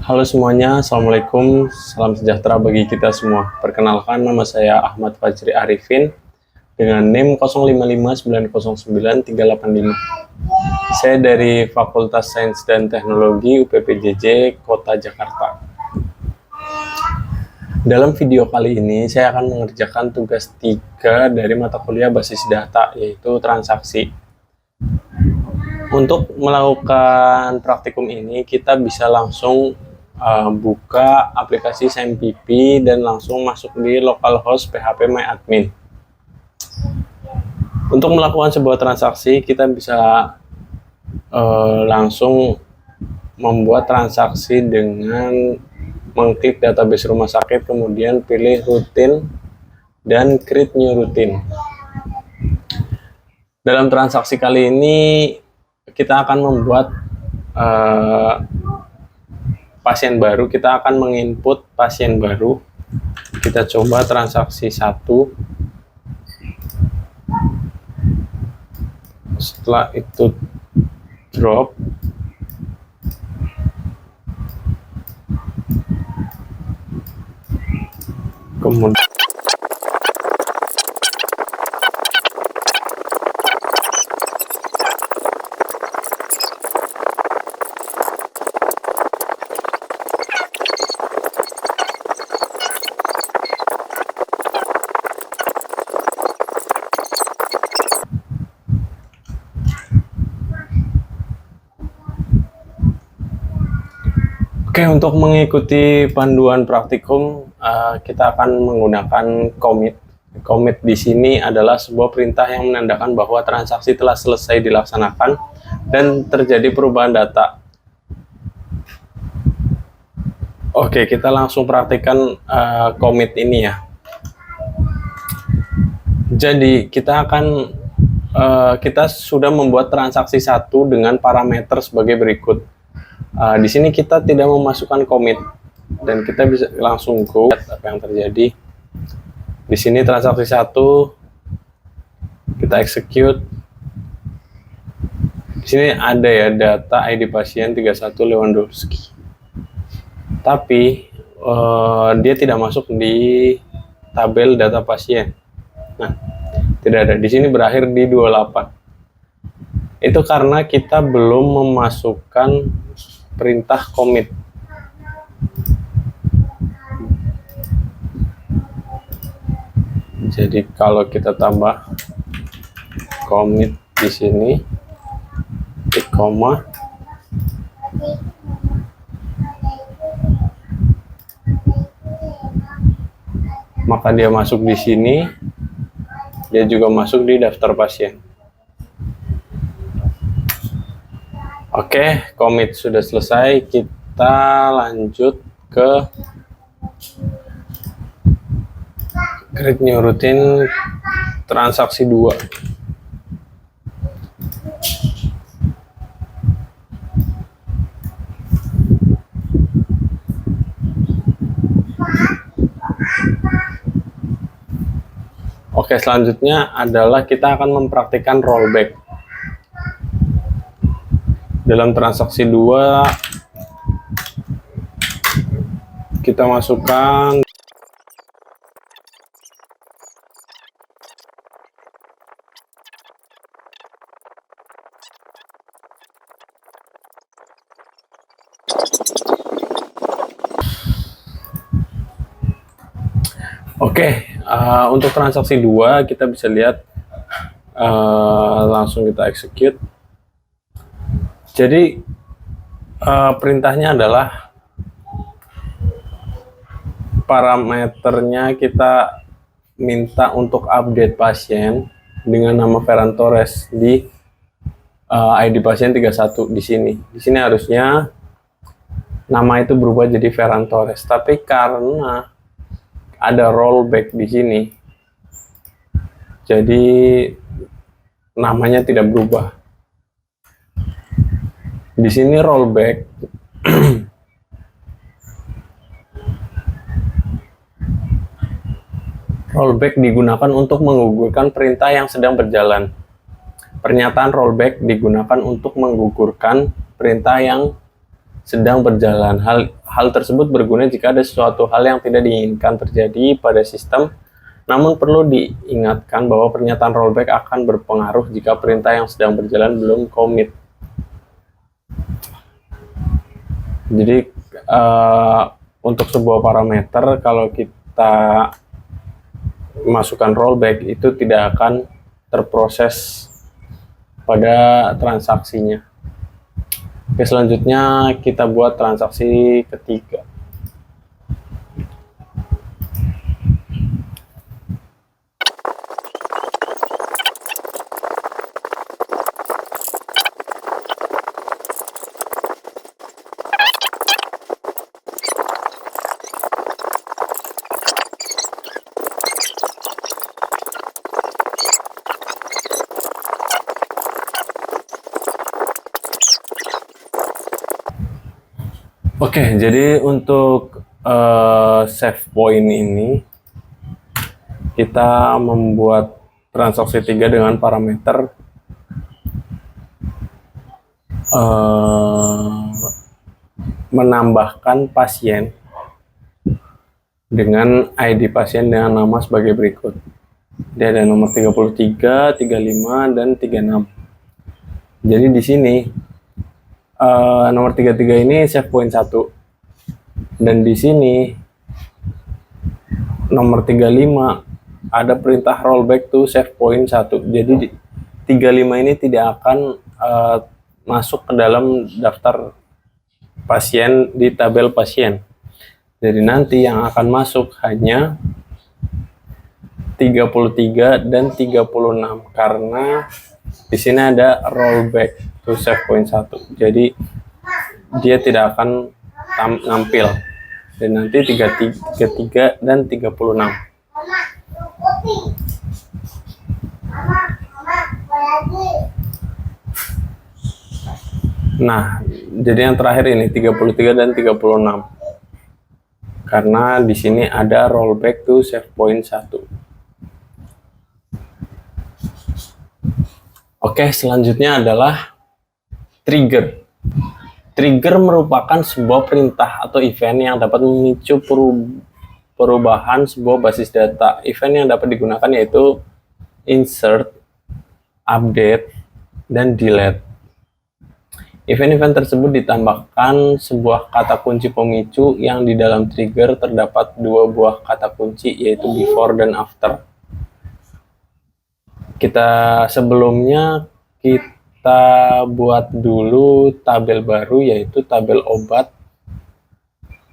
Halo semuanya, Assalamualaikum, salam sejahtera bagi kita semua. Perkenalkan, nama saya Ahmad Fajri Arifin dengan NIM 0559099385. Saya dari Fakultas Sains dan Teknologi UPPJJ Kota Jakarta. Dalam video kali ini, saya akan mengerjakan tugas 3 dari mata kuliah basis data, yaitu transaksi. Untuk melakukan praktikum ini, kita bisa langsung buka aplikasi SamePP dan langsung masuk di localhost php myadmin. Untuk melakukan sebuah transaksi, kita bisa langsung membuat transaksi dengan mengklik database rumah sakit, kemudian pilih routine dan create new routine. Dalam transaksi kali ini kita akan membuat pasien baru. Kita akan menginput pasien baru. Kita coba transaksi 1. Setelah itu drop, kemudian untuk mengikuti panduan praktikum, kita akan menggunakan commit. Commit di sini adalah sebuah perintah yang menandakan bahwa transaksi telah selesai dilaksanakan dan terjadi perubahan data. Oke, kita langsung praktikkan commit ini ya. Jadi kita sudah membuat transaksi 1 dengan parameter sebagai berikut. Di sini kita tidak memasukkan commit dan kita bisa langsung go lihat apa yang terjadi. Di sini transaksi 1 kita execute. Di sini ada ya data ID pasien 31 Lewandowski. Tapi dia tidak masuk di tabel data pasien. Nah, tidak ada. Di sini berakhir di 28. Itu karena kita belum memasukkan perintah commit. Jadi kalau kita tambah commit di sini, titik koma, maka dia masuk di sini, dia juga masuk di daftar pasien. Oke, commit sudah selesai. Kita lanjut ke create new routine transaksi 2. Oke, selanjutnya adalah kita akan mempraktikkan rollback. Dalam transaksi 2 kita masukkan untuk transaksi 2 kita bisa lihat langsung kita execute. Jadi perintahnya adalah parameternya kita minta untuk update pasien dengan nama Ferran Torres di ID pasien 31 di sini. Di sini harusnya nama itu berubah jadi Ferran Torres, tapi karena ada rollback di sini, jadi namanya tidak berubah. Di sini rollback rollback digunakan untuk menggugurkan perintah yang sedang berjalan. Pernyataan rollback digunakan untuk menggugurkan perintah yang sedang berjalan. Hal hal tersebut berguna jika ada sesuatu hal yang tidak diinginkan terjadi pada sistem. Namun perlu diingatkan bahwa pernyataan rollback akan berpengaruh jika perintah yang sedang berjalan belum commit. Jadi untuk sebuah parameter kalau kita masukkan rollback itu tidak akan terproses pada transaksinya. Oke, selanjutnya kita buat transaksi ketiga. Oke, jadi untuk save point ini kita membuat transaksi 3 dengan parameter menambahkan pasien dengan ID pasien dengan nama sebagai berikut. Dia ada nomor 33, 35, dan 36. Jadi di sini nomor 33 ini save point 1, dan di sini nomor 35 ada perintah rollback to save point 1. Jadi 35 ini tidak akan masuk ke dalam daftar pasien di tabel pasien. Jadi nanti yang akan masuk hanya 33 dan 36 karena di sini ada rollback to save point 1. Jadi dia tidak akan tampil. Dan nanti 33 dan 36. Nah, jadi yang terakhir ini 33 dan 36. Karena di sini ada rollback to save point 1. Oke, selanjutnya adalah trigger. Trigger merupakan sebuah perintah atau event yang dapat memicu perubahan sebuah basis data. Event yang dapat digunakan yaitu insert, update, dan delete. Event-event tersebut ditambahkan sebuah kata kunci pemicu yang di dalam trigger terdapat 2 buah kata kunci yaitu before dan after. Sebelumnya kita buat dulu tabel baru yaitu tabel obat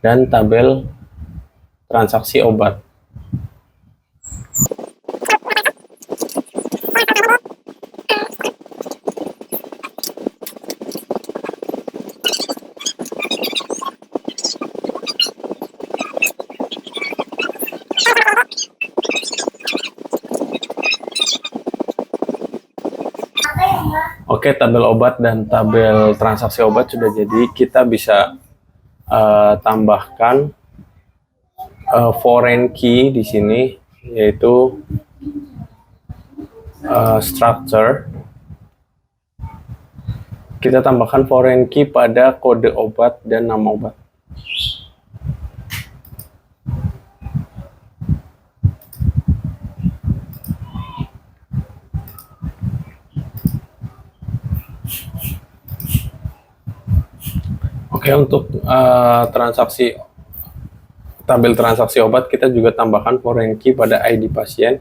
dan tabel transaksi obat. Oke, tabel obat dan tabel transaksi obat sudah jadi. Kita bisa tambahkan foreign key di sini, yaitu structure. Kita tambahkan foreign key pada kode obat dan nama obat. Oke, untuk tabel transaksi obat kita juga tambahkan foreign key pada ID pasien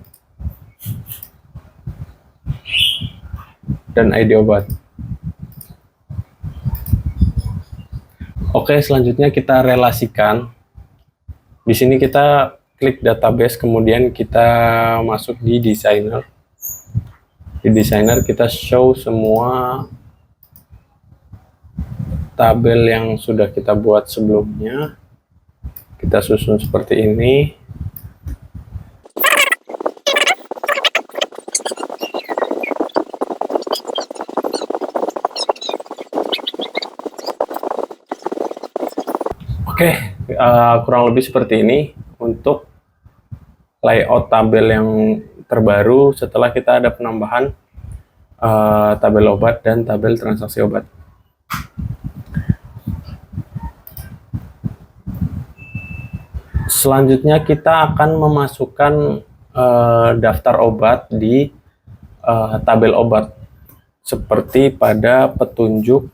dan ID obat. Oke, selanjutnya kita relasikan. Di sini kita klik database, kemudian kita masuk di designer. Di designer kita show semua tabel yang sudah kita buat sebelumnya. Kita susun seperti ini. Oke, kurang lebih seperti ini untuk layout tabel yang terbaru setelah kita ada penambahan tabel obat dan tabel transaksi obat. Selanjutnya kita akan memasukkan daftar obat di tabel obat seperti pada petunjuk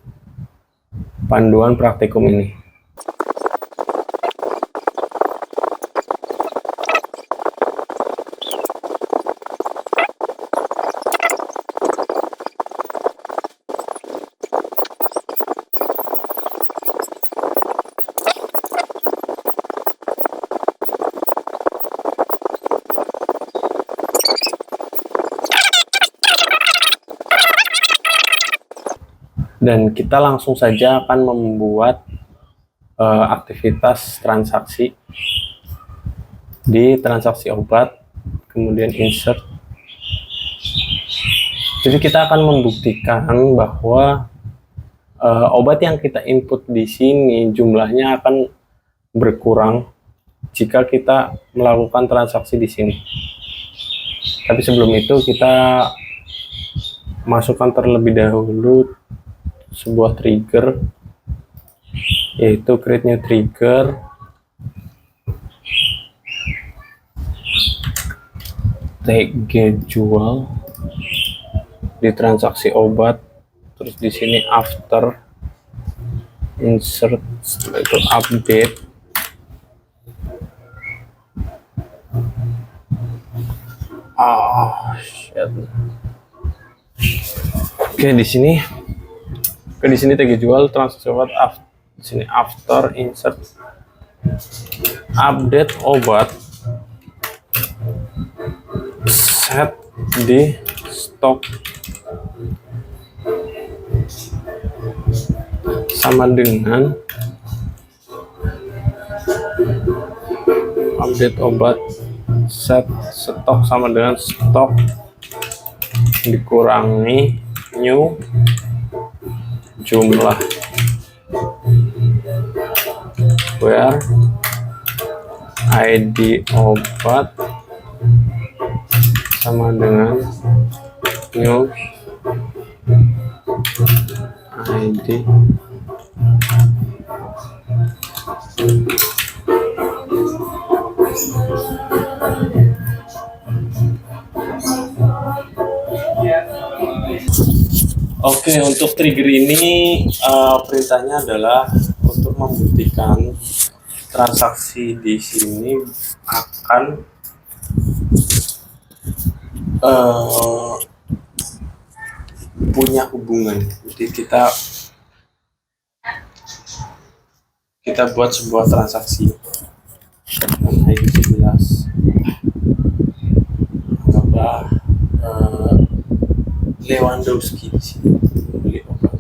panduan praktikum ini. Dan kita langsung saja akan membuat aktivitas transaksi di transaksi obat, kemudian insert. Jadi kita akan membuktikan bahwa obat yang kita input di sini jumlahnya akan berkurang jika kita melakukan transaksi di sini. Tapi sebelum itu kita masukkan terlebih dahulu sebuah trigger, yaitu create new trigger, take get jual di transaksi obat, terus di sini after insert, setelah itu update, oke di sini tag jual transaksi obat, di sini after insert update obat, set di stok sama dengan update obat set stok sama dengan stok dikurangi new jumlah, where ID obat sama dengan new ID Oke, untuk trigger ini perintahnya adalah untuk membuktikan transaksi di sini akan punya hubungan. Jadi kita buat sebuah transaksi dengan ID jelas, anggaplah Lewandowski di sini beli obat,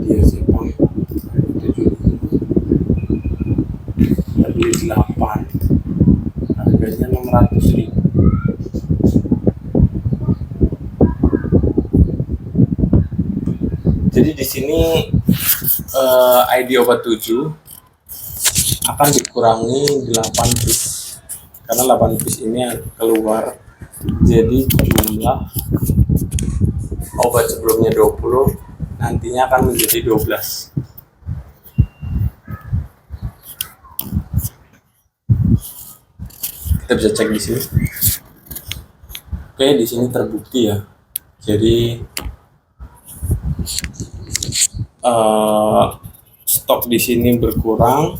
dia Jepang beli 8, harganya 600.000. Jadi di sini ID obat 7 akan dikurangi 8 piece karena 8 piece ini keluar. Jadi jumlah obat sebelumnya 20 nantinya akan menjadi 12. Kita bisa cek di sini. Oke, di sini terbukti ya. Jadi stok di sini berkurang.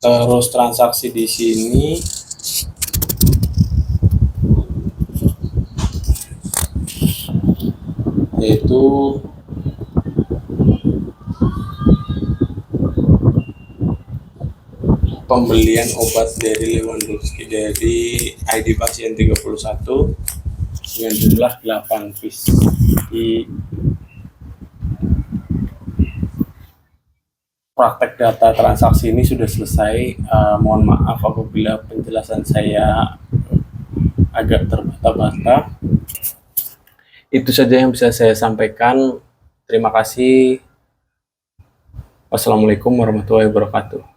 Terus transaksi di sini yaitu pembelian obat dari Lewandowski dari ID pasien 31 dengan jumlah 8 piece. Di praktek data transaksi ini sudah selesai. Mohon maaf apabila penjelasan saya agak terbata-bata. Itu saja yang bisa saya sampaikan. Terima kasih. Wassalamualaikum warahmatullahi wabarakatuh.